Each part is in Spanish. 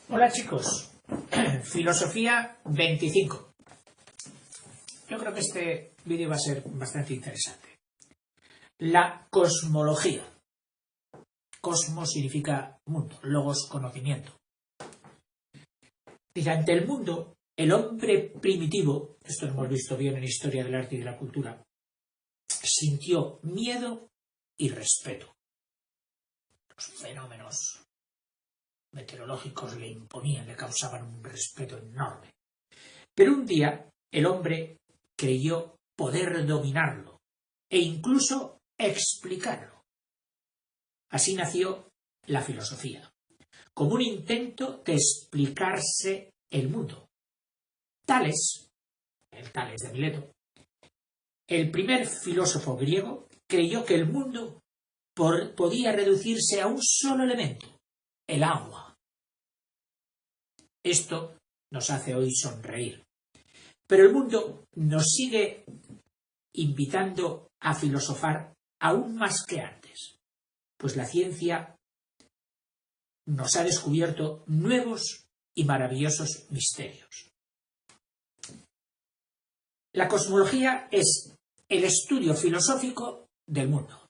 Hola chicos, Filosofía 25. Yo creo que este vídeo va a ser bastante interesante. La cosmología. Cosmos significa mundo, logos conocimiento. Dice, ante el mundo, el hombre primitivo, esto lo hemos visto bien en Historia del Arte y de la Cultura, sintió miedo y respeto. Los fenómenos meteorológicos le imponían, le causaban un respeto enorme. Pero un día el hombre creyó poder dominarlo e incluso explicarlo. Así nació la filosofía, como un intento de explicarse el mundo. Tales, el Tales de Mileto, el primer filósofo griego, creyó que el mundo podía reducirse a un solo elemento, el agua. Esto nos hace hoy sonreír. Pero el mundo nos sigue invitando a filosofar aún más que antes, pues la ciencia nos ha descubierto nuevos y maravillosos misterios. La cosmología es el estudio filosófico del mundo.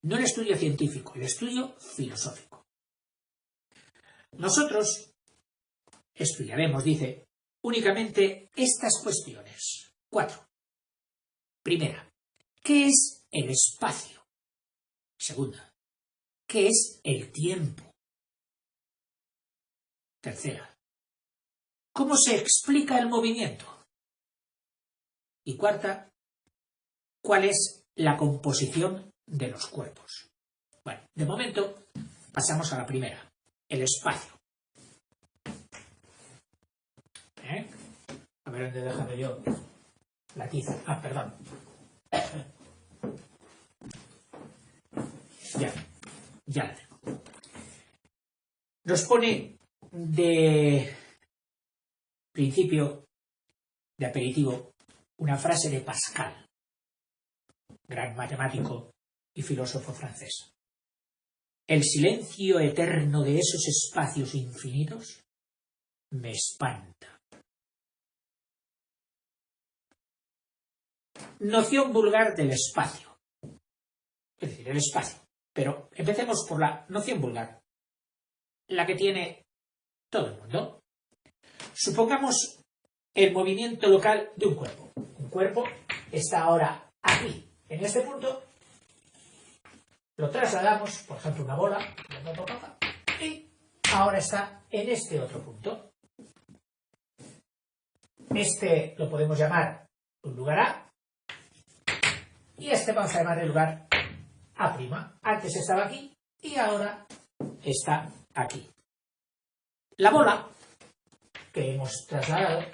No el estudio científico, el estudio filosófico. Nosotros estudiaremos, dice, únicamente estas cuestiones. 4. Primera, ¿qué es el espacio? Segunda, ¿qué es el tiempo? Tercera, ¿cómo se explica el movimiento? Y cuarta, ¿cuál es la composición de los cuerpos? Bueno, de momento pasamos a la primera, el espacio. A ver dónde he dejado yo la tiza. Ah, perdón. Ya la tengo. Nos pone de principio, de aperitivo, una frase de Pascal, gran matemático y filósofo francés. El silencio eterno de esos espacios infinitos me espanta. Noción vulgar del espacio. Es decir, el espacio. Pero empecemos por la noción vulgar, la que tiene todo el mundo. Supongamos el movimiento local de un cuerpo. Un cuerpo está ahora aquí, en este punto. Lo trasladamos, por ejemplo, una bola, y ahora está en este otro punto. Este lo podemos llamar un lugar A, y este vamos a llamar el lugar A'. Antes estaba aquí y ahora está aquí. La bola que hemos trasladado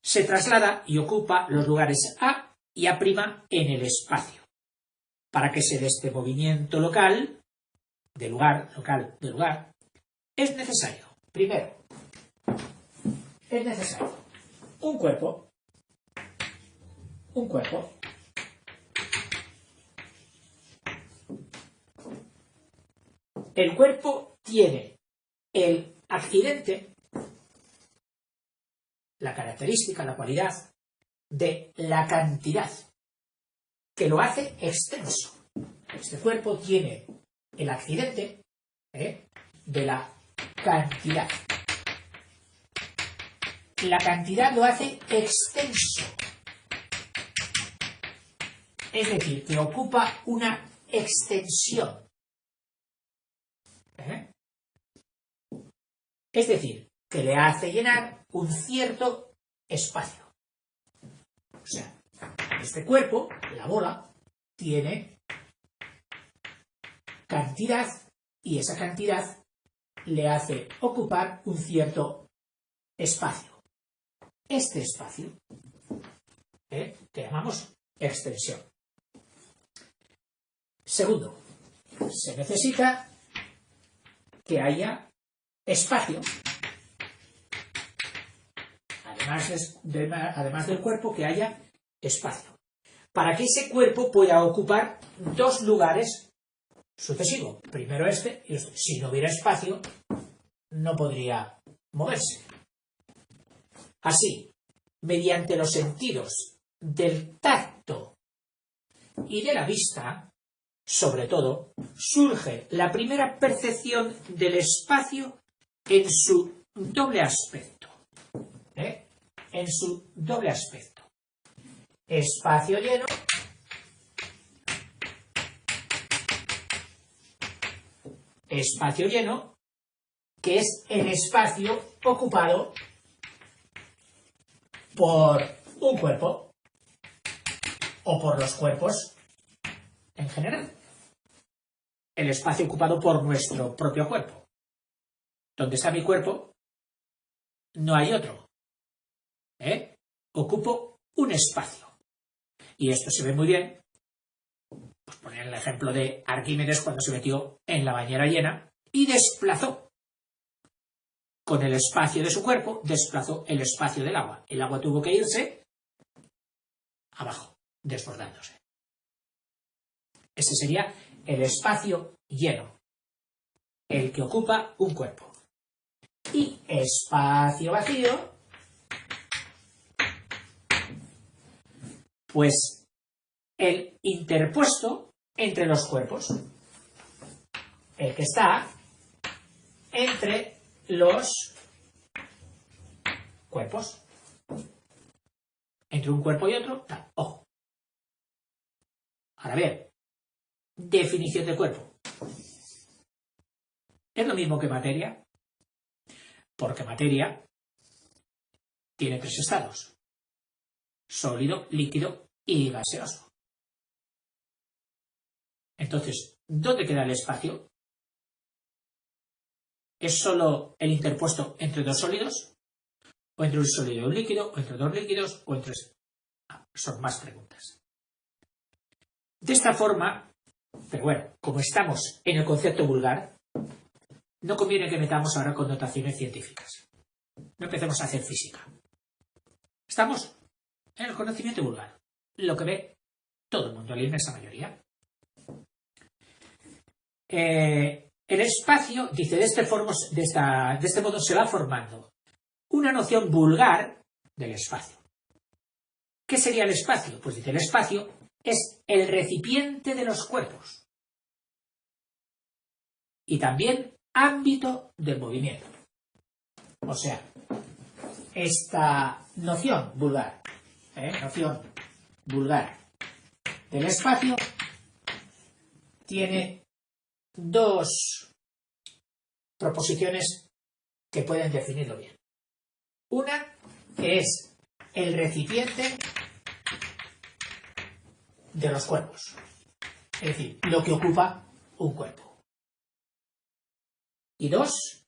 se traslada y ocupa los lugares A y A' en el espacio. Para que se dé este movimiento local, de lugar, es necesario, primero, es necesario un cuerpo. El cuerpo tiene el accidente, la característica, la cualidad de la cantidad, que lo hace extenso. Este cuerpo tiene el accidente de la cantidad. La cantidad lo hace extenso. Es decir, que ocupa una extensión. Es decir, que le hace llenar un cierto espacio. O sea, este cuerpo, la bola, tiene cantidad y esa cantidad le hace ocupar un cierto espacio. Este espacio que llamamos extensión. Segundo, se necesita que haya espacio, además del cuerpo, que haya espacio, para que ese cuerpo pueda ocupar dos lugares sucesivo. Primero este y este. Si no hubiera espacio, no podría moverse. Así, mediante los sentidos del tacto y de la vista, sobre todo, surge la primera percepción del espacio en su doble aspecto. En su doble aspecto. Espacio lleno que es el espacio ocupado por un cuerpo o por los cuerpos en general. El espacio ocupado por nuestro propio cuerpo. Donde está mi cuerpo, no hay otro. Ocupo un espacio. Y esto se ve muy bien. Pues poner el ejemplo de Arquímedes cuando se metió en la bañera llena y desplazó. Con el espacio de su cuerpo, desplazó el espacio del agua. El agua tuvo que irse abajo, desbordándose. Ese sería el espacio lleno, el que ocupa un cuerpo. Y espacio vacío, pues el interpuesto entre los cuerpos, el que está entre los cuerpos, entre un cuerpo y otro, tal. Ojo. Ahora bien, definición de cuerpo. ¿Es lo mismo que materia? Porque materia tiene 3 estados: sólido, líquido y gaseoso. Entonces, ¿dónde queda el espacio? ¿Es solo el interpuesto entre 2 sólidos? ¿O entre un sólido y un líquido? ¿O entre 2 líquidos? ¿O entre... son más preguntas. De esta forma, pero bueno, como estamos en el concepto vulgar, no conviene que metamos ahora connotaciones científicas. No empecemos a hacer física. Estamos en el conocimiento vulgar, lo que ve todo el mundo, la inmensa mayoría. El espacio, dice, de este modo se va formando una noción vulgar del espacio. ¿Qué sería el espacio? Pues dice, el espacio es el recipiente de los cuerpos y también ámbito del movimiento. O sea, esta noción vulgar del espacio tiene 2 proposiciones que pueden definirlo bien. Una, que es el recipiente de los cuerpos, es decir, lo que ocupa un cuerpo. Y 2,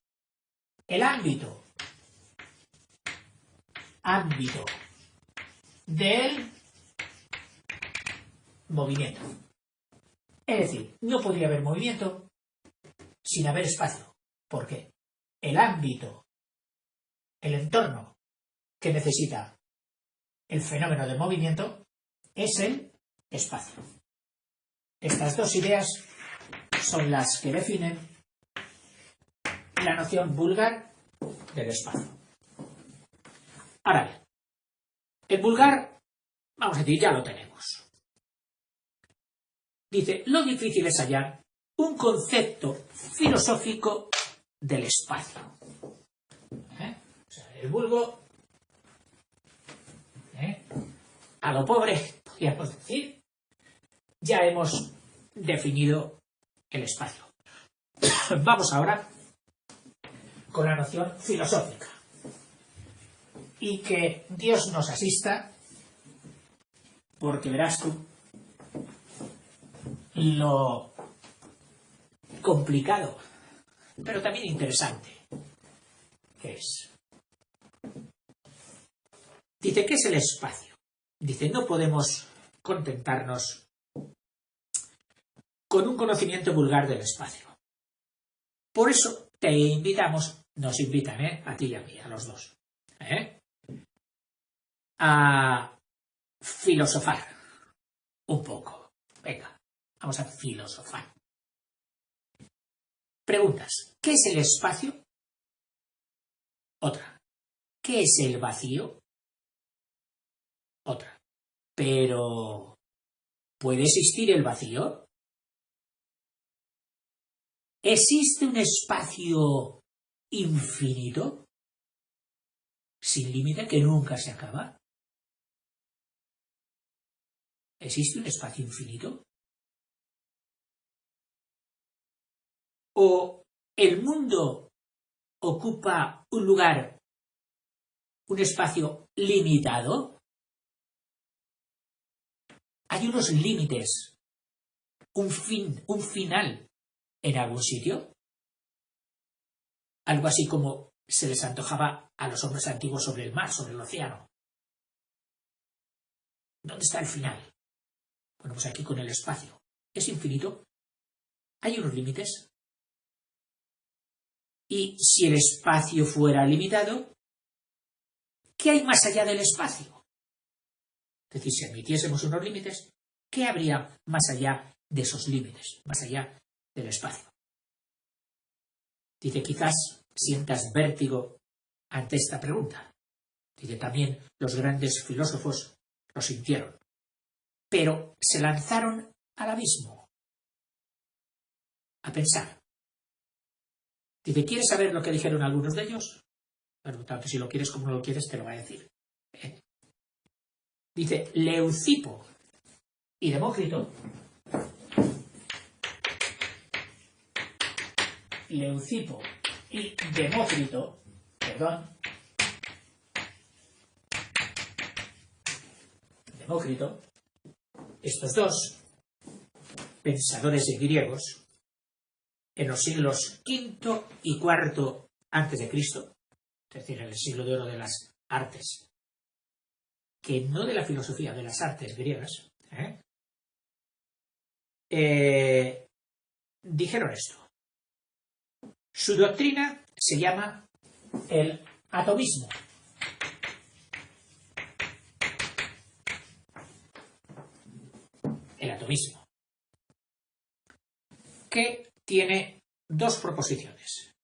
el ámbito del movimiento. Es decir, no podría haber movimiento sin haber espacio. ¿Por qué? El ámbito, el entorno que necesita el fenómeno de movimiento es el espacio. Estas 2 ideas son las que definen la noción vulgar del espacio. Ahora bien, el vulgar, vamos a decir, ya lo tenemos. Dice, lo difícil es hallar un concepto filosófico del espacio. O sea, el vulgo, a lo pobre, podríamos decir, ya hemos definido el espacio. Vamos ahora con la noción filosófica. Y que Dios nos asista, porque verás tú lo complicado, pero también interesante que es. Dice, ¿qué es el espacio? Dice, no podemos contentarnos con un conocimiento vulgar del espacio. Por eso te invitamos, nos invitan, a ti y a mí, a los dos, a filosofar un poco. Venga, vamos a filosofar. Preguntas. ¿Qué es el espacio? Otra. ¿Qué es el vacío? Otra. Pero, ¿puede existir el vacío? ¿Existe un espacio infinito? Sin límite que nunca se acaba. ¿Existe un espacio infinito? ¿O el mundo ocupa un lugar, un espacio limitado? ¿Hay unos límites, un final en algún sitio? Algo así como se les antojaba a los hombres antiguos sobre el mar, sobre el océano. ¿Dónde está el final? Bueno, pues aquí con el espacio. ¿Es infinito? ¿Hay unos límites? Y si el espacio fuera limitado, ¿qué hay más allá del espacio? Es decir, si admitiésemos unos límites, ¿qué habría más allá de esos límites, más allá del espacio? Dice, quizás sientas vértigo ante esta pregunta. Dice, también los grandes filósofos lo sintieron, pero se lanzaron al abismo a pensar. Dice, ¿quieres saber lo que dijeron algunos de ellos? Bueno, tanto si lo quieres como no lo quieres, te lo voy a decir. Dice, Leucipo y Demócrito. Leucipo y Demócrito, Demócrito, estos dos pensadores griegos, en los siglos V y IV a.C., es decir, en el siglo de oro de las artes, que no de la filosofía, de las artes griegas, dijeron esto. Su doctrina se llama el atomismo. El atomismo, que tiene dos proposiciones.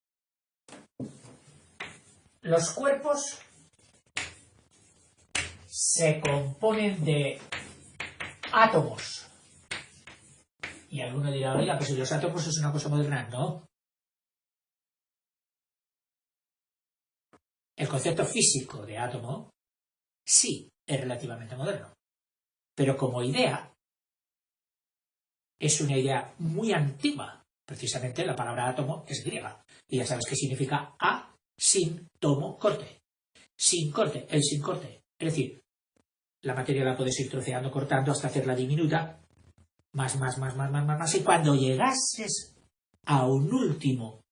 Los cuerpos se componen de átomos. Y alguno dirá, oiga, pues si los átomos es una cosa moderna. No. El concepto físico de átomo sí es relativamente moderno. Pero como idea, es una idea muy antigua. Precisamente la palabra átomo es griega. Y ya sabes qué significa a, sin, tomo, corte. Sin corte, el sin corte. Es decir, la materia la puedes ir troceando, cortando hasta hacerla diminuta. Más. Y cuando llegases a un último,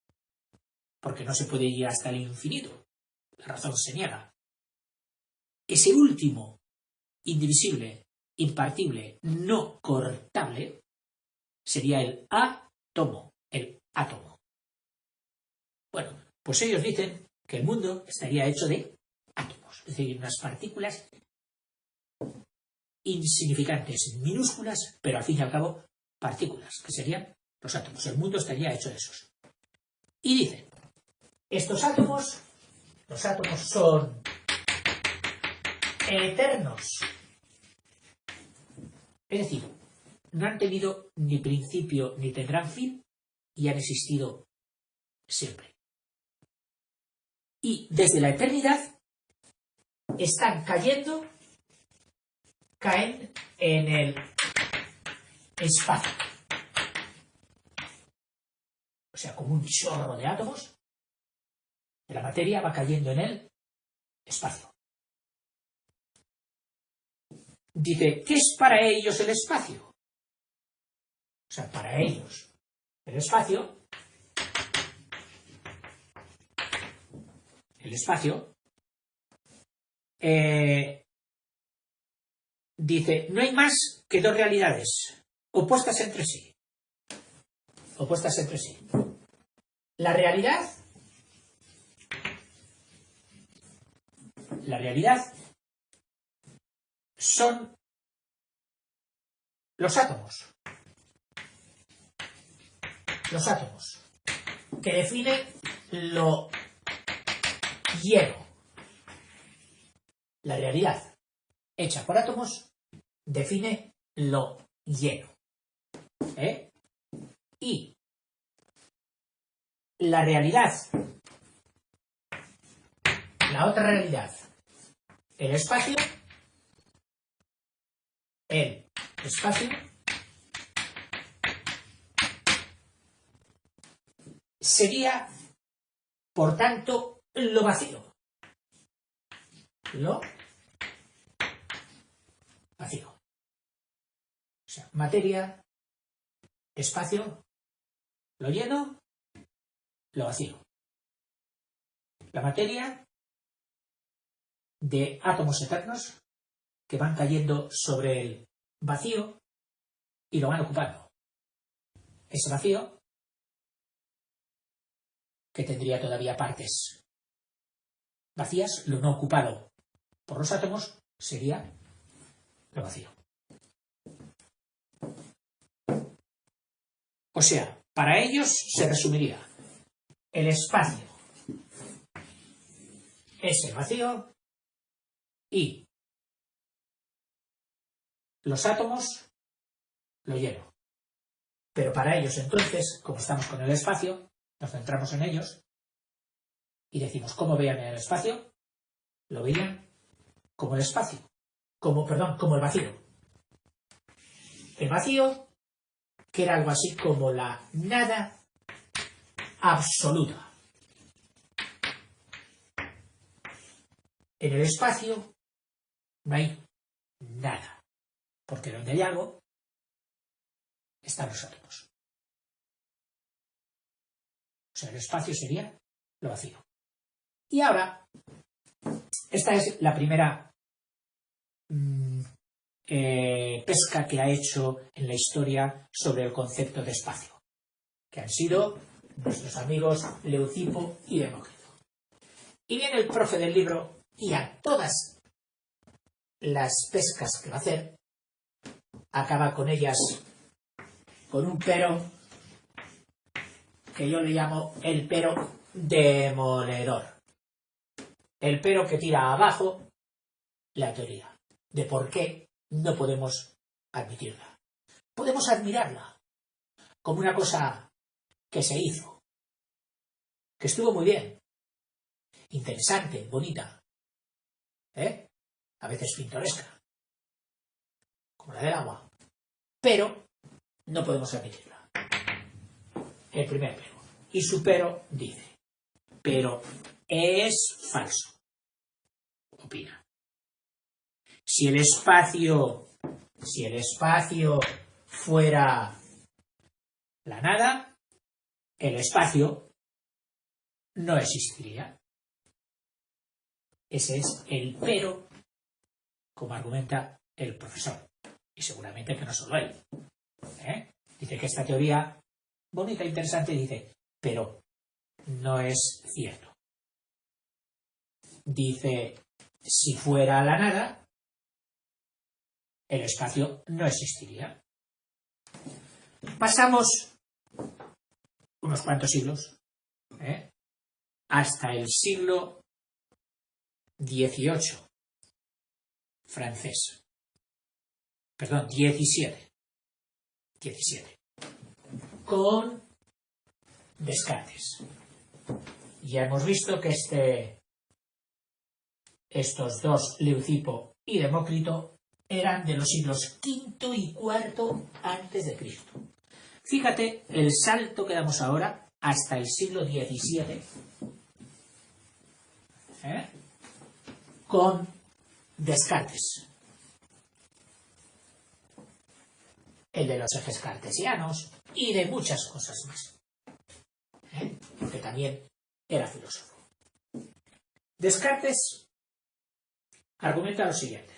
porque no se puede ir hasta el infinito, la razón se niega. Ese último, indivisible, impartible, no cortable, sería el átomo, el átomo. Bueno, pues ellos dicen que el mundo estaría hecho de átomos, es decir, unas partículas insignificantes, minúsculas, pero al fin y al cabo partículas, que serían los átomos. El mundo estaría hecho de esos. Y dicen, estos átomos, los átomos son eternos. Es decir, no han tenido ni principio ni tendrán fin y han existido siempre. Y desde la eternidad están cayendo, caen en el espacio. O sea, como un chorro de átomos, de la materia va cayendo en el espacio. Dice, ¿qué es para ellos el espacio? O sea, para ellos el espacio dice, no hay más que dos realidades opuestas entre sí. Opuestas entre sí. La realidad son los átomos. Los átomos. que define lo lleno. La realidad hecha por átomos define lo lleno. Y la realidad, la otra realidad, el espacio sería, por tanto, lo vacío. Lo vacío. O sea, materia, espacio, lo lleno, lo vacío. La materia de átomos eternos que van cayendo sobre el vacío y lo van ocupando. Ese vacío, que tendría todavía partes vacías, lo no ocupado por los átomos, sería lo vacío. O sea, para ellos se resumiría: el espacio es el vacío y los átomos lo lleno. Pero para ellos entonces, como estamos con el espacio, nos centramos en ellos y decimos, ¿cómo veían el espacio? Lo veían como el espacio, como el vacío. El vacío, que era algo así como la nada absoluta. En el espacio no hay nada, porque donde hay algo están los átomos. O sea, el espacio sería lo vacío. Y ahora, esta es la primera pesca que ha hecho en la historia sobre el concepto de espacio, que han sido nuestros amigos Leucipo y Demócrito. Y viene el profe del libro y a todas las pescas que va a hacer, acaba con ellas con un pero que yo le llamo el pero demoledor. El pero que tira abajo la teoría de por qué no podemos admitirla. Podemos admirarla como una cosa que se hizo, que estuvo muy bien, interesante, bonita, a veces pintoresca, como la del agua, pero no podemos admitirla. El primer pero. Y su pero dice, pero es falso, opina. Si el espacio fuera la nada, el espacio no existiría. Ese es el pero, como argumenta el profesor. Y seguramente que no solo él. Dice que esta teoría, bonita e interesante, dice, pero no es cierto. Dice, si fuera la nada, el espacio no existiría. Pasamos unos cuantos siglos, hasta el siglo XVIII francés. Perdón, XVII. Con Descartes. Ya hemos visto que estos dos, Leucipo y Demócrito, eran de los siglos V y IV antes de Cristo. Fíjate el salto que damos ahora hasta el siglo XVII con Descartes. El de los ejes cartesianos y de muchas cosas más. Porque también era filósofo. Descartes argumenta lo siguiente.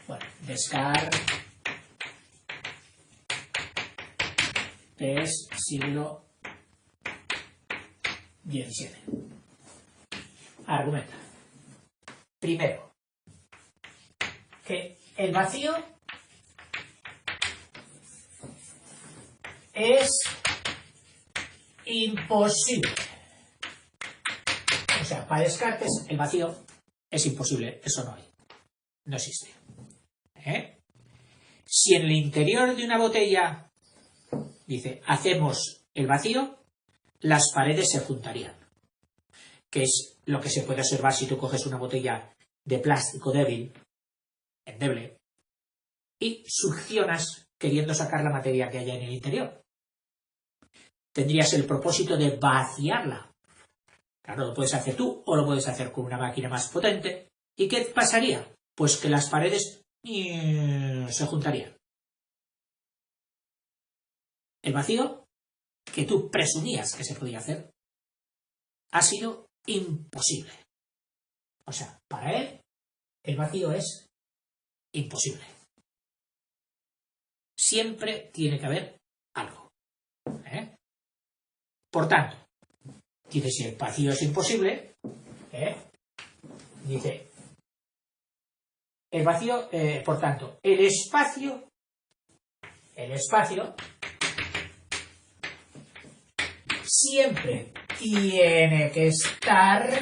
Bueno, Descartes es siglo XVII. Argumenta. Primero, que el vacío es imposible. O sea, para Descartes el vacío es imposible, eso no hay, no existe. Si en el interior de una botella, dice, hacemos el vacío, las paredes se juntarían, que es lo que se puede observar si tú coges una botella de plástico débil, endeble, y succionas queriendo sacar la materia que haya en el interior. Tendrías el propósito de vaciarla. Claro, lo puedes hacer tú o lo puedes hacer con una máquina más potente. ¿Y qué pasaría? Pues que las paredes se juntarían. El vacío, que tú presumías que se podía hacer, ha sido imposible. O sea, para él, el vacío es imposible. Siempre tiene que haber algo. Por tanto, dice, si el vacío es imposible, dice, el vacío, por tanto, el espacio siempre tiene que estar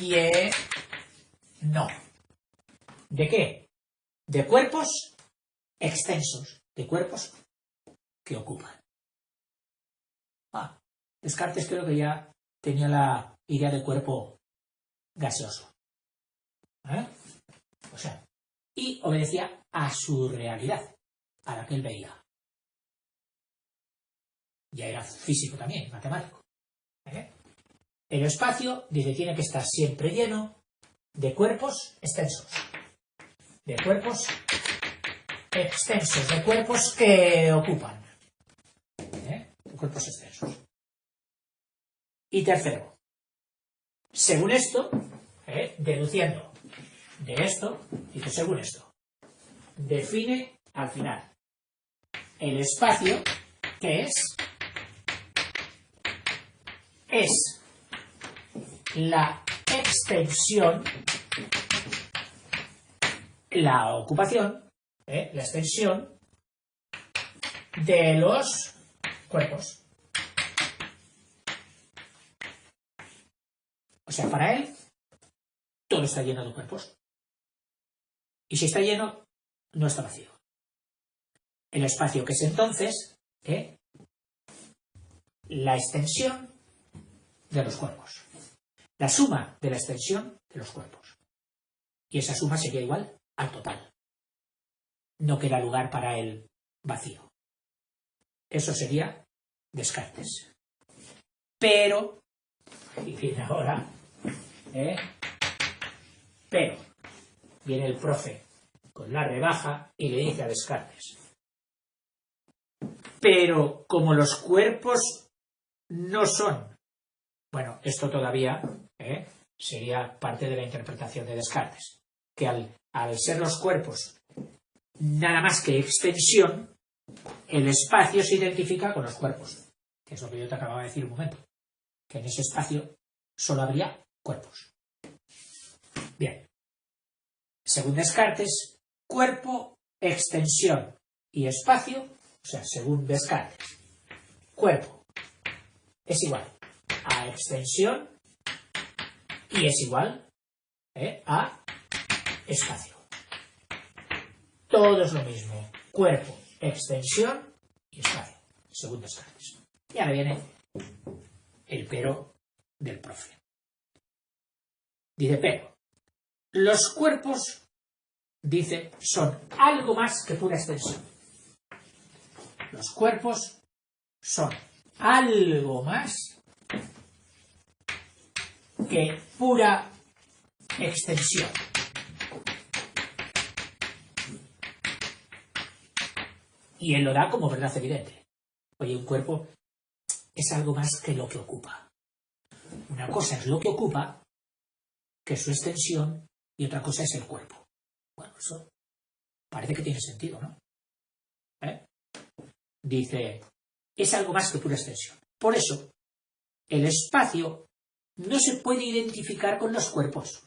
lleno. ¿De qué? De cuerpos extensos, de cuerpos que ocupan. Descartes creo que ya tenía la idea de cuerpo gaseoso. O sea, y obedecía a su realidad, a la que él veía. Ya era físico también, matemático. El espacio, dice, tiene que estar siempre lleno de cuerpos extensos. De cuerpos extensos, de cuerpos que ocupan. De cuerpos extensos. Y tercero, según esto, deduciendo de esto, dice, según esto, define al final el espacio que es la extensión, la ocupación, la extensión de los cuerpos. O sea, para él, todo está lleno de cuerpos. Y si está lleno, no está vacío. El espacio que es entonces, la extensión de los cuerpos. La suma de la extensión de los cuerpos. Y esa suma sería igual al total. No queda lugar para el vacío. Eso sería Descartes. Pero, y viene ahora, pero, viene el profe con la rebaja y le dice a Descartes, pero como los cuerpos no son, bueno, esto todavía sería parte de la interpretación de Descartes, que al ser los cuerpos nada más que extensión, el espacio se identifica con los cuerpos, que es lo que yo te acababa de decir un momento, que en ese espacio solo habría cuerpos. Bien, según Descartes, cuerpo, extensión y espacio, o sea, según Descartes, cuerpo es igual a extensión y es igual a espacio. Todo es lo mismo, cuerpo, extensión y espacio, según Descartes. Y ahora viene el pero del profe. Dice, pero los cuerpos, dice, son algo más que pura extensión. Los cuerpos son algo más que pura extensión. Y él lo da como verdad evidente. Oye, un cuerpo es algo más que lo que ocupa. Una cosa es lo que ocupa, que es su extensión, y otra cosa es el cuerpo. Bueno, eso parece que tiene sentido, ¿no? Dice, es algo más que pura extensión. Por eso, el espacio no se puede identificar con los cuerpos.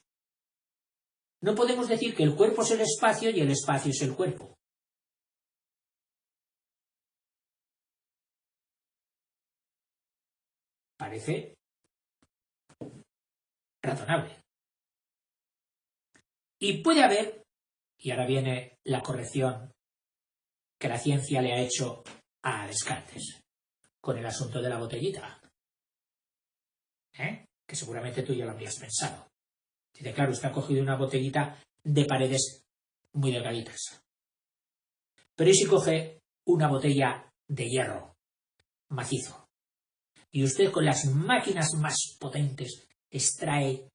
No podemos decir que el cuerpo es el espacio y el espacio es el cuerpo. parece razonable. Y puede haber, y ahora viene la corrección que la ciencia le ha hecho a Descartes, con el asunto de la botellita, que seguramente tú ya lo habrías pensado. Dice, claro, usted ha cogido una botellita de paredes muy delgaditas. Pero ¿y si coge una botella de hierro macizo? Y usted con las máquinas más potentes extrae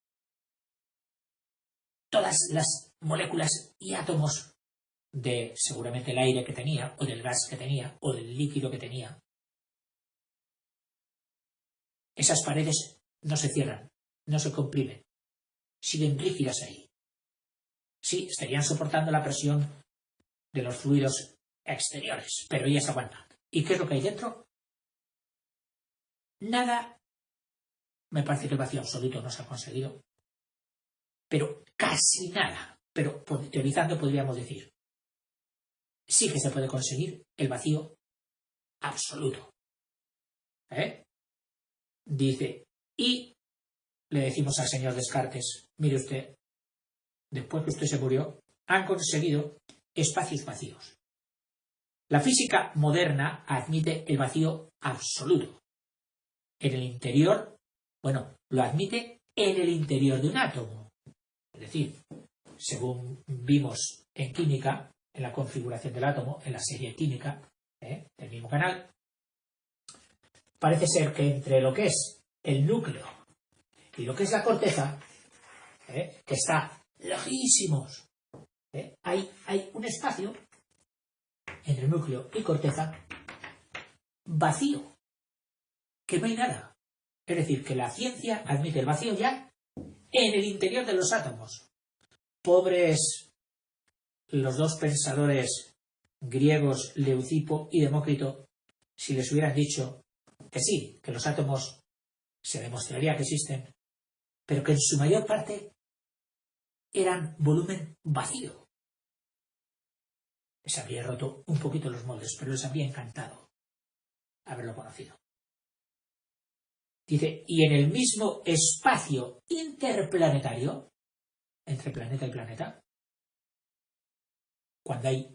todas las moléculas y átomos de seguramente el aire que tenía, o del gas que tenía, o del líquido que tenía. Esas paredes no se cierran, no se comprimen, siguen rígidas ahí. Sí, estarían soportando la presión de los fluidos exteriores, pero ellas aguantan. ¿Y qué es lo que hay dentro? Nada. Me parece que el vacío absoluto no se ha conseguido, pero casi nada. Pero teorizando podríamos decir, sí que se puede conseguir el vacío absoluto. Dice, y le decimos al señor Descartes, mire usted, después que usted se murió, han conseguido espacios vacíos. La física moderna admite el vacío absoluto. En el interior, bueno, lo admite en el interior de un átomo. Es decir, según vimos en química, en la configuración del átomo, en la serie química del mismo canal, parece ser que entre lo que es el núcleo y lo que es la corteza, que está lejísimos, hay un espacio entre núcleo y corteza vacío, que no hay nada. Es decir, que la ciencia admite el vacío ya en el interior de los átomos. Pobres los dos pensadores griegos, Leucipo y Demócrito, si les hubieran dicho que sí, que los átomos se demostraría que existen, pero que en su mayor parte eran volumen vacío. Les habría roto un poquito los moldes, pero les habría encantado haberlo conocido. Dice, y en el mismo espacio interplanetario, entre planeta y planeta, cuando hay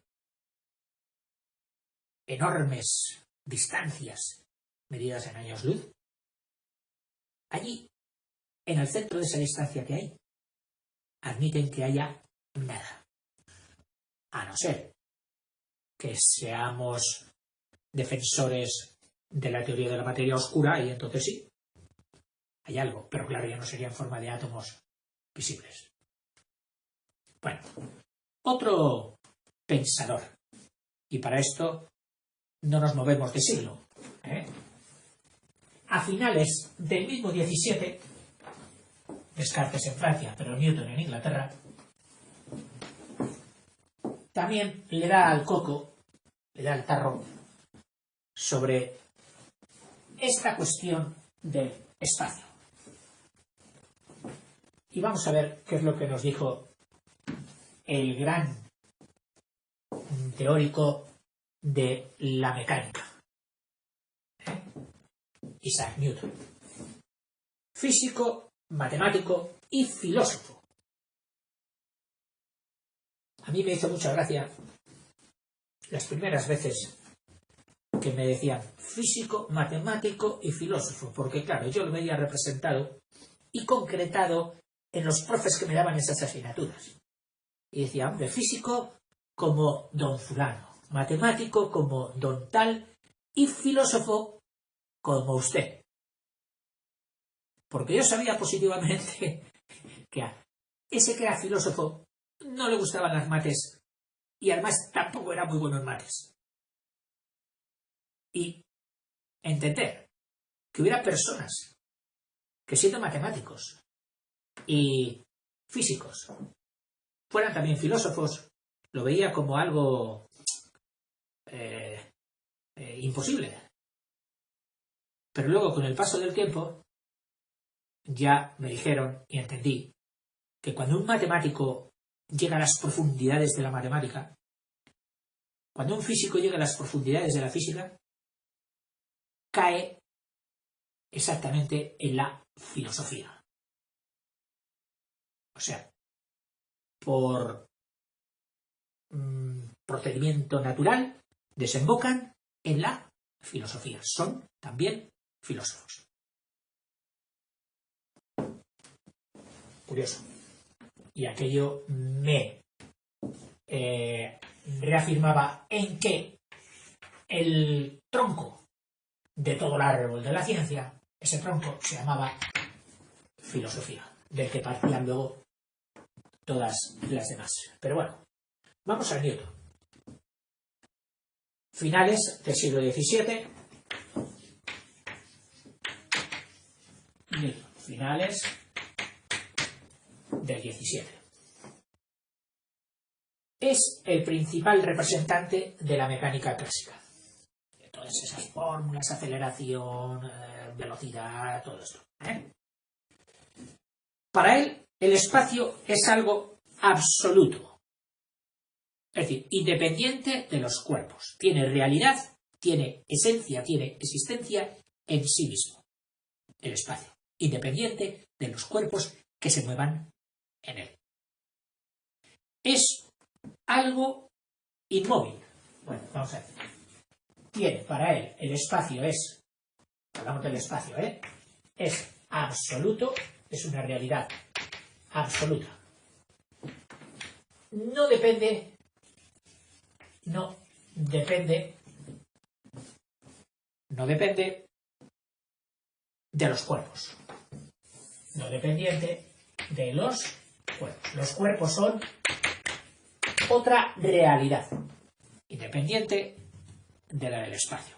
enormes distancias medidas en años luz, allí, en el centro de esa distancia que hay, admiten que haya nada. A no ser que seamos defensores de la teoría de la materia oscura, y entonces sí, hay algo, pero claro, ya no sería en forma de átomos visibles. Bueno, otro pensador, y para esto no nos movemos de siglo. A finales del mismo 17, Descartes en Francia, pero Newton en Inglaterra, también le da al coco, le da al tarro, sobre esta cuestión del espacio. Y vamos a ver qué es lo que nos dijo el gran teórico de la mecánica, Isaac Newton. Físico, matemático y filósofo. A mí me hizo mucha gracia las primeras veces que me decían físico, matemático y filósofo, porque claro, yo lo veía representado y concretado en los profes que me daban esas asignaturas. Y decía, hombre, físico como don fulano, matemático como don tal y filósofo como usted. Porque yo sabía positivamente que a ese que era filósofo no le gustaban las mates y además tampoco era muy bueno en mates. Y entender que hubiera personas que siendo matemáticos y físicos fueran también filósofos, lo veía como algo imposible. Pero luego, con el paso del tiempo, ya me dijeron y entendí que cuando un matemático llega a las profundidades de la matemática, cuando un físico llega a las profundidades de la física, cae exactamente en la filosofía. O sea, por procedimiento natural, desembocan en la filosofía. Son también filósofos. Curioso. Y aquello me reafirmaba en que el tronco de todo el árbol de la ciencia, ese tronco se llamaba filosofía, del que partían luego todas las demás. Pero bueno, vamos a Newton. Finales del siglo XVII. Newton, finales del XVII. Es el principal representante de la mecánica clásica. De todas esas fórmulas, aceleración, velocidad, todo esto. Para él, el espacio es algo absoluto. Es decir, independiente de los cuerpos. Tiene realidad, tiene esencia, tiene existencia en sí mismo. El espacio. Independiente de los cuerpos que se muevan en él. Es algo inmóvil. Bueno, vamos a ver. Tiene, para él, el espacio es, hablamos del espacio, es absoluto, es una realidad absoluta. No depende de los cuerpos. No dependiente de los cuerpos. Los cuerpos son otra realidad, independiente de la del espacio.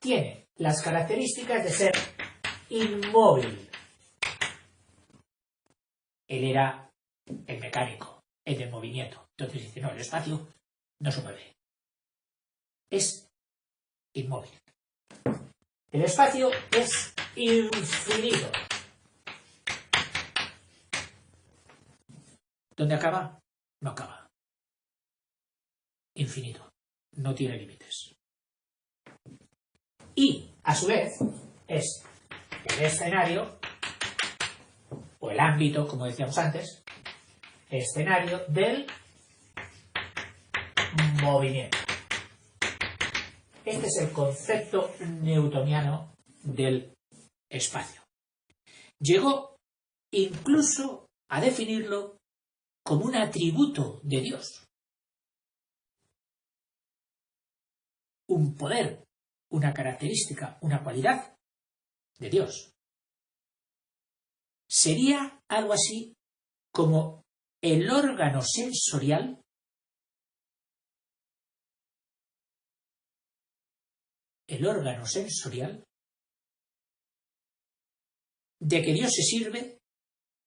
Tiene las características de ser inmóvil. Él era el mecánico, el del movimiento. Entonces dice, no, el espacio no se mueve. Es inmóvil. El espacio es infinito. ¿Dónde acaba? No acaba. Infinito. No tiene límites. Y, a su vez, es el escenario, o el ámbito, como decíamos antes, escenario del movimiento. Este es el concepto newtoniano del espacio. Llegó incluso a definirlo como un atributo de Dios. Un poder, una característica, una cualidad de Dios. Sería algo así como el órgano sensorial de que Dios se sirve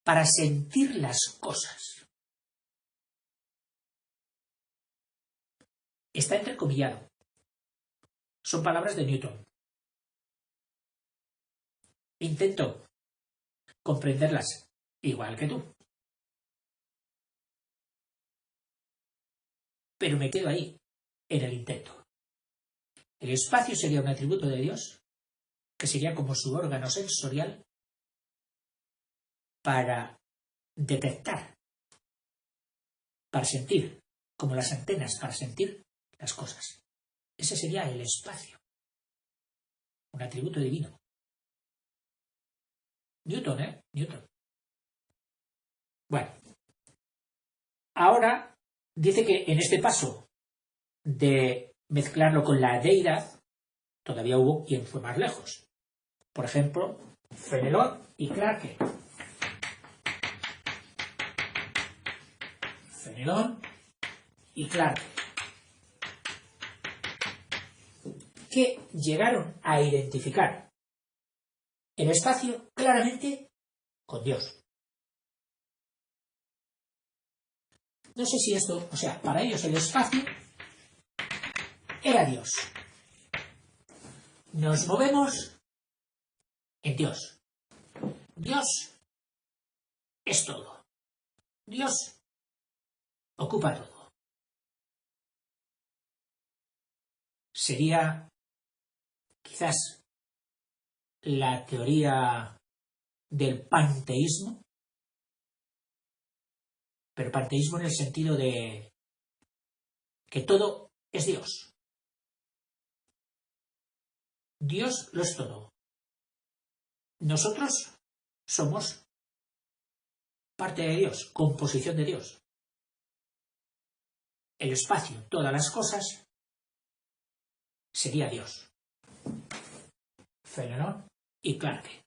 para sentir las cosas. Está entrecomillado. Son palabras de Newton. Intento comprenderlas igual que tú. Pero me quedo ahí, en el intento. El espacio sería un atributo de Dios, que sería como su órgano sensorial para detectar, para sentir, como las antenas para sentir las cosas. Ese sería el espacio. Un atributo divino. Newton, Newton. Bueno. Ahora dice que en este paso de mezclarlo con la deidad, todavía hubo quien fue más lejos. Por ejemplo, Fenelon y Clarke. Fenelon y Clarke. Que llegaron a identificar el espacio claramente con Dios. No sé si esto, o sea, para ellos el espacio era Dios. Nos movemos en Dios. Dios es todo. Dios ocupa todo. Sería quizás la teoría del panteísmo, pero panteísmo en el sentido de que todo es Dios. Dios lo es todo. Nosotros somos parte de Dios, composición de Dios. El espacio, todas las cosas, sería Dios. Fénelon y Clarke.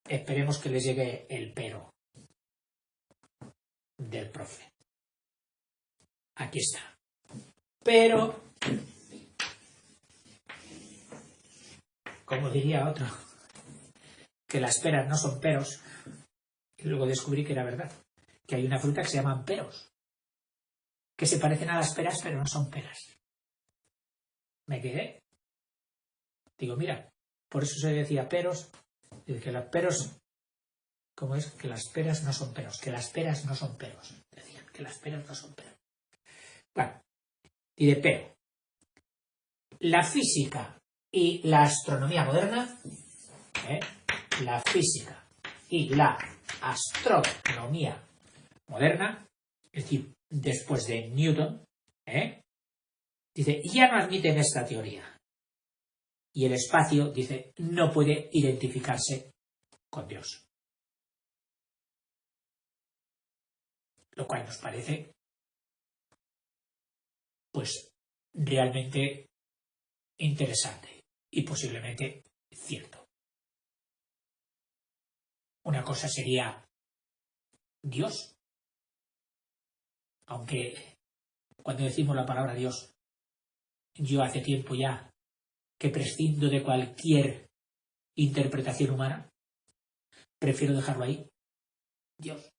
Esperemos que les llegue el pero del profe. Aquí está. Pero, como diría otro, que las peras no son peros, y luego descubrí que era verdad, que hay una fruta que se llaman peros, que se parecen a las peras pero no son peras. Me quedé. Digo, mira, por eso se decía peros, que los peros, ¿cómo es? Que las peras no son peros, que las peras no son peros. Decían que las peras no son peros. Bueno, diré pero. La física y la astronomía moderna, la física y la astronomía moderna, es decir, después de Newton, dice, ya no admiten esta teoría. Y el espacio, dice, no puede identificarse con Dios. Lo cual nos parece, pues, realmente interesante y posiblemente cierto. Una cosa sería Dios, aunque cuando decimos la palabra Dios, yo hace tiempo ya que prescindo de cualquier interpretación humana, prefiero dejarlo ahí. Dios.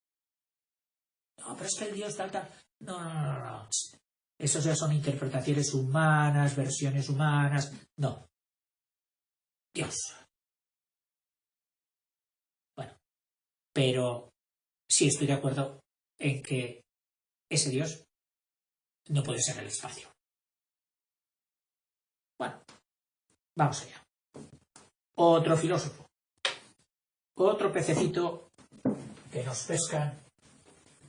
No, pero es que el Dios tal. No. Esos ya son interpretaciones humanas, versiones humanas. No. Dios. Bueno, pero sí estoy de acuerdo en que ese Dios no puede ser el espacio. Bueno, vamos allá. Otro filósofo. Otro pececito que nos pescan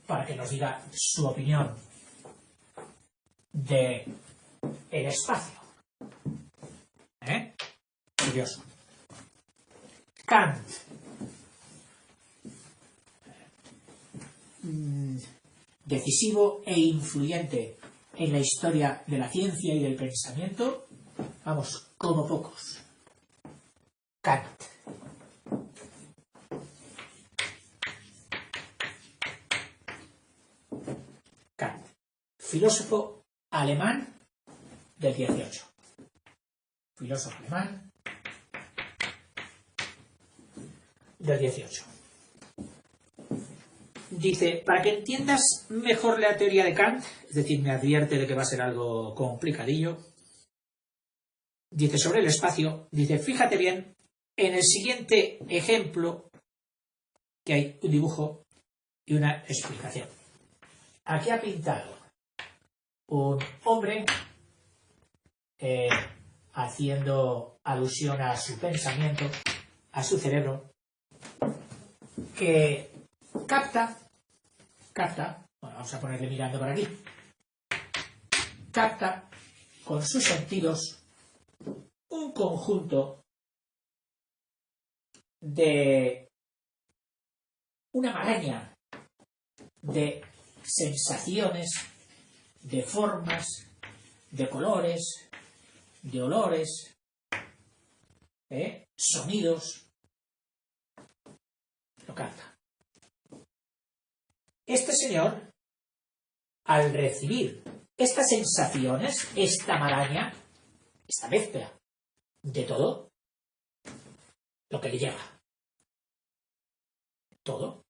para que nos diga su opinión de el espacio. Curioso. Kant. Decisivo e influyente en la historia de la ciencia y del pensamiento, vamos, como pocos. Kant. Kant. Filósofo alemán del 18. Filósofo alemán del 18. Dice, para que entiendas mejor la teoría de Kant, es decir, me advierte de que va a ser algo complicadillo, dice sobre el espacio, dice, fíjate bien en el siguiente ejemplo, que hay un dibujo y una explicación. Aquí ha pintado un hombre haciendo alusión a su pensamiento, a su cerebro, que capta, bueno, vamos a ponerle mirando por aquí, capta con sus sentidos un conjunto de una maraña de sensaciones, de formas, de colores, de olores, sonidos, lo capta. Este señor, al recibir estas sensaciones, esta maraña, esta mezcla de todo, lo que le llega, todo,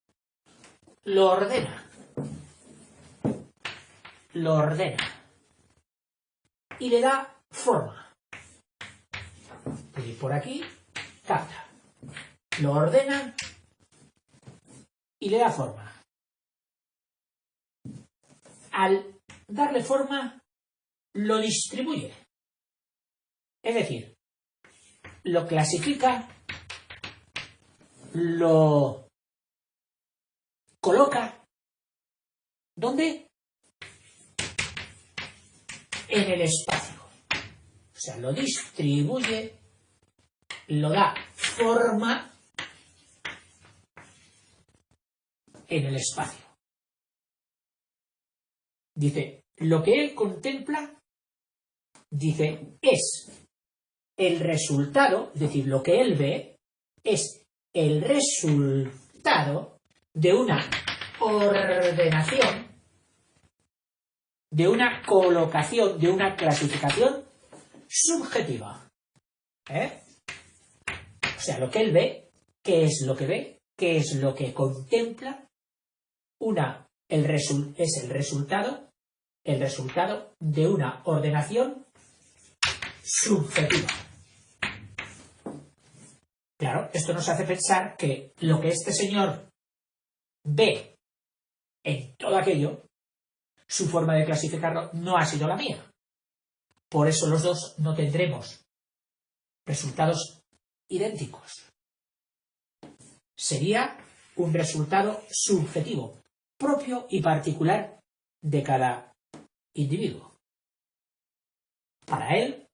lo ordena y le da forma. Y por aquí, capta, lo ordena y le da forma. Al darle forma, lo distribuye. Es decir, lo clasifica, lo coloca, ¿dónde? En el espacio. O sea, lo distribuye, lo da forma en el espacio. Dice, lo que él contempla, dice, es el resultado, es decir, lo que él ve es el resultado de una ordenación, de una colocación, de una clasificación subjetiva. O sea, lo que él ve, ¿qué es lo que ve? ¿Qué es lo que contempla? Es el resultado de una ordenación subjetiva. Claro, esto nos hace pensar que lo que este señor ve en todo aquello, su forma de clasificarlo no ha sido la mía. Por eso los dos no tendremos resultados idénticos. Sería un resultado subjetivo, propio y particular de cada individuo. Para él,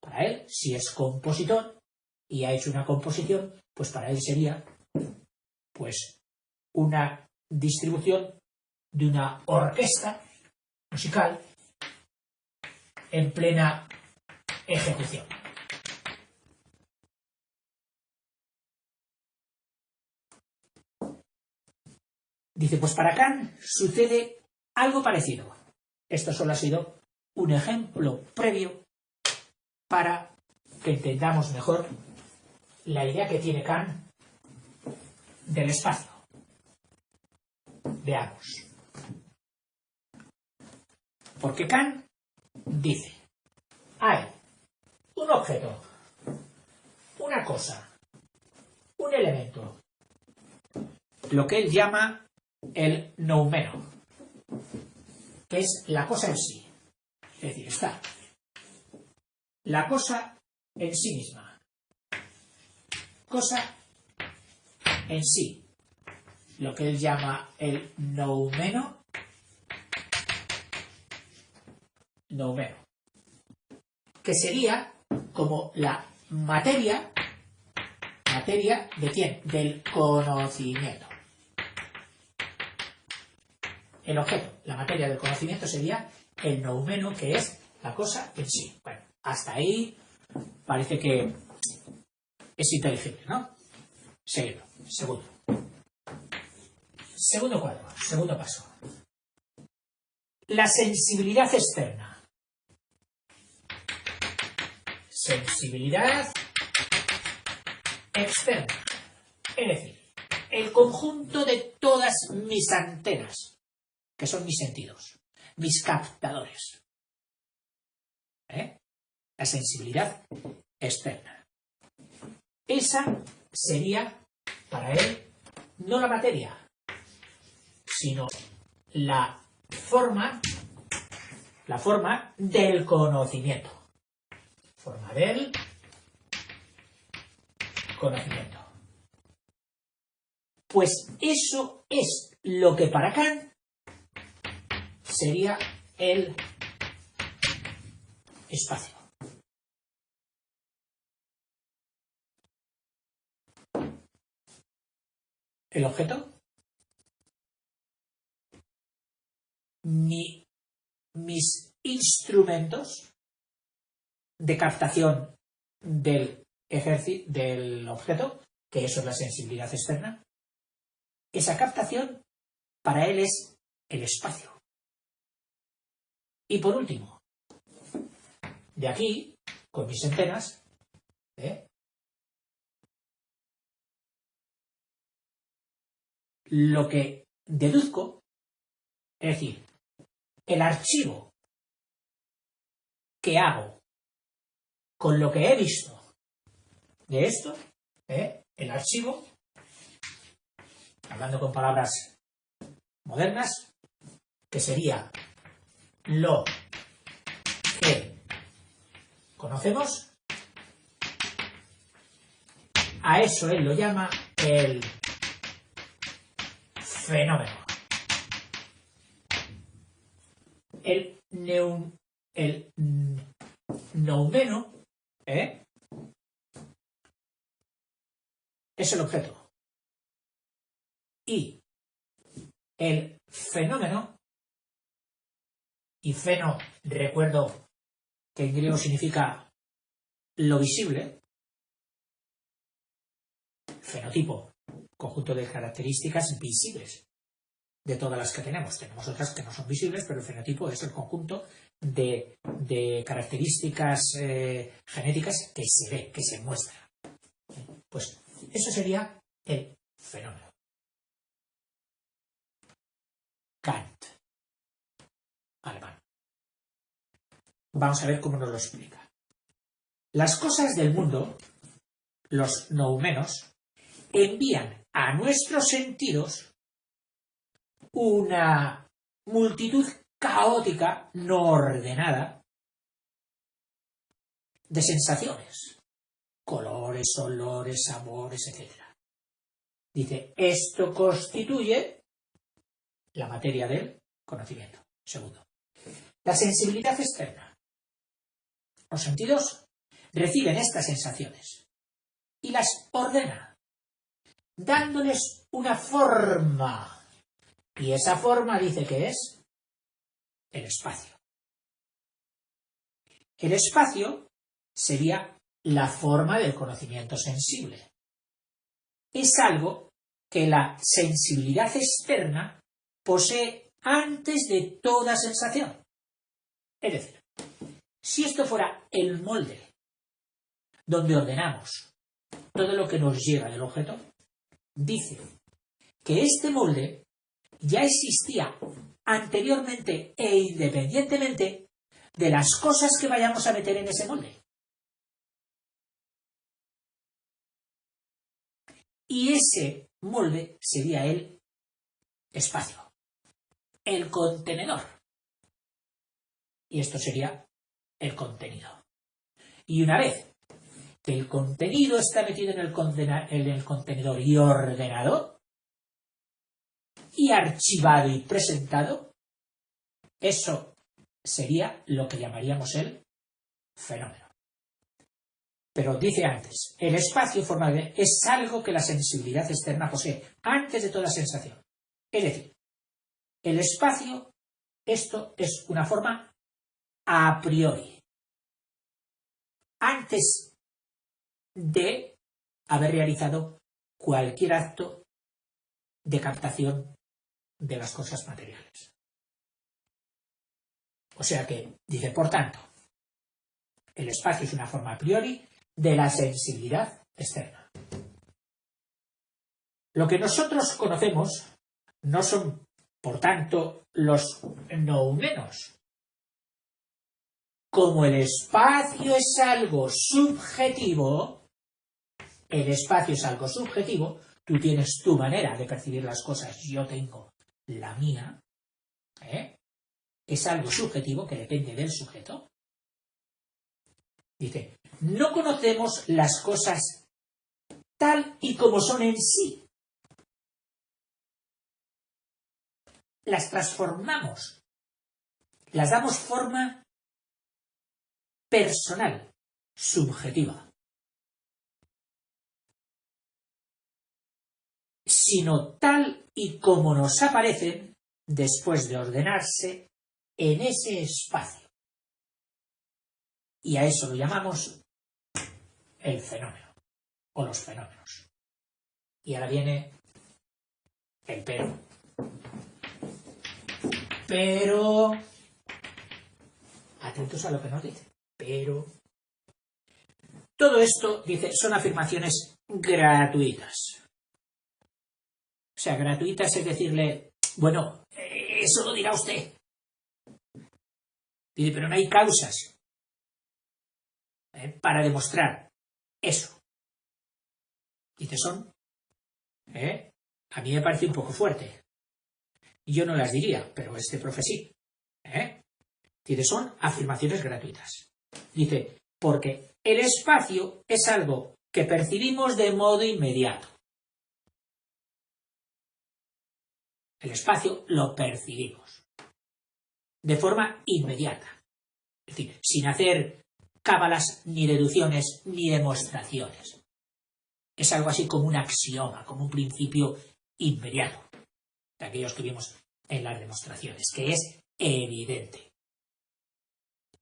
si es compositor y ha hecho una composición, pues para él sería pues una distribución de una orquesta musical en plena ejecución. Dice, pues para Kant sucede algo parecido. Esto solo ha sido un ejemplo previo para que entendamos mejor la idea que tiene Kant del espacio. Veamos. Porque Kant dice, hay un objeto, una cosa, un elemento, lo que él llama el noumeno, que es la cosa en sí. Es decir, está la cosa en sí misma, cosa en sí, lo que él llama el noumeno, que sería como la materia de quién, del conocimiento. El objeto, la materia del conocimiento sería el noumeno, que es la cosa en sí. Bueno, hasta ahí parece que es inteligible, ¿no? Seguimos. Segundo cuadro, segundo paso. La sensibilidad externa. Sensibilidad externa. Es decir, el conjunto de todas mis antenas, que son mis sentidos, mis captadores. La sensibilidad externa. Esa sería, para él, no la materia, sino la forma del conocimiento. Forma del conocimiento. Pues eso es lo que para Kant sería el espacio. El objeto, mis instrumentos de captación del objeto, que eso es la sensibilidad externa, esa captación para él es el espacio. Y por último, de aquí, con mis antenas, lo que deduzco, es decir, el archivo que hago con lo que he visto de esto, el archivo, hablando con palabras modernas, que sería lo que conocemos, A eso él lo llama el fenómeno. El noumeno es el objeto. Y el fenómeno, y feno, recuerdo que en griego significa lo visible, fenotipo, conjunto de características visibles de todas las que tenemos. Tenemos otras que no son visibles, pero el fenotipo es el conjunto de características genéticas que se ve, que se muestra. Pues eso sería el fenómeno. Kant, alemán. Vamos a ver cómo nos lo explica. Las cosas del mundo, los noumenos, envían a nuestros sentidos una multitud caótica, no ordenada, de sensaciones, colores, olores, sabores, etc. Dice, esto constituye la materia del conocimiento. Segundo, la sensibilidad externa. Los sentidos reciben estas sensaciones y las ordena, dándoles una forma. Y esa forma dice que es el espacio. El espacio sería la forma del conocimiento sensible. Es algo que la sensibilidad externa posee antes de toda sensación. Es decir, si esto fuera el molde donde ordenamos todo lo que nos llega del objeto, dice que este molde ya existía anteriormente e independientemente de las cosas que vayamos a meter en ese molde. Y ese molde sería el espacio, el contenedor. Y esto sería el contenido. Y una vez que el contenido está metido en el contenedor y ordenado, y archivado y presentado, eso sería lo que llamaríamos el fenómeno. Pero dice antes, el espacio formal es algo que la sensibilidad externa posee antes de toda sensación. Es decir, el espacio, esto es una forma a priori, antes de haber realizado cualquier acto de captación de las cosas materiales. O sea que, dice, por tanto, el espacio es una forma a priori de la sensibilidad externa. Lo que nosotros conocemos no son, por tanto, los noumenos. Como el espacio es algo subjetivo, tú tienes tu manera de percibir las cosas, yo tengo la mía, es algo subjetivo que depende del sujeto. Dice, no conocemos las cosas tal y como son en sí. Las transformamos, las damos forma personal, subjetiva. Sino tal y como nos aparecen después de ordenarse en ese espacio. Y a eso lo llamamos el fenómeno, o los fenómenos. Y ahora viene el pero. Pero, atentos a lo que nos dice, pero, todo esto, dice, son afirmaciones gratuitas. O sea, gratuitas es decirle, bueno, eso lo dirá usted. Dice, pero no hay causas para demostrar eso. Dice, son, a mí me parece un poco fuerte. Yo no las diría, pero este profe sí. Dice, son afirmaciones gratuitas. Dice, porque el espacio es algo que percibimos de modo inmediato. El espacio lo percibimos de forma inmediata, es decir, sin hacer cábalas, ni deducciones, ni demostraciones. Es algo así como un axioma, como un principio inmediato, de aquellos que vimos en las demostraciones, que es evidente.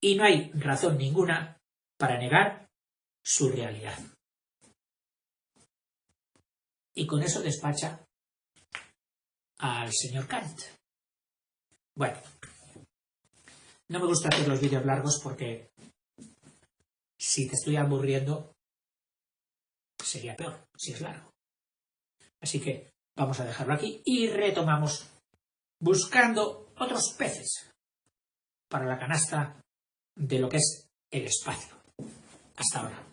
Y no hay razón ninguna para negar su realidad. Y con eso despacha al señor Kant. Bueno, no me gusta hacer los vídeos largos porque si te estoy aburriendo sería peor si es largo. Así que vamos a dejarlo aquí y retomamos buscando otros peces para la canasta de lo que es el espacio. Hasta ahora.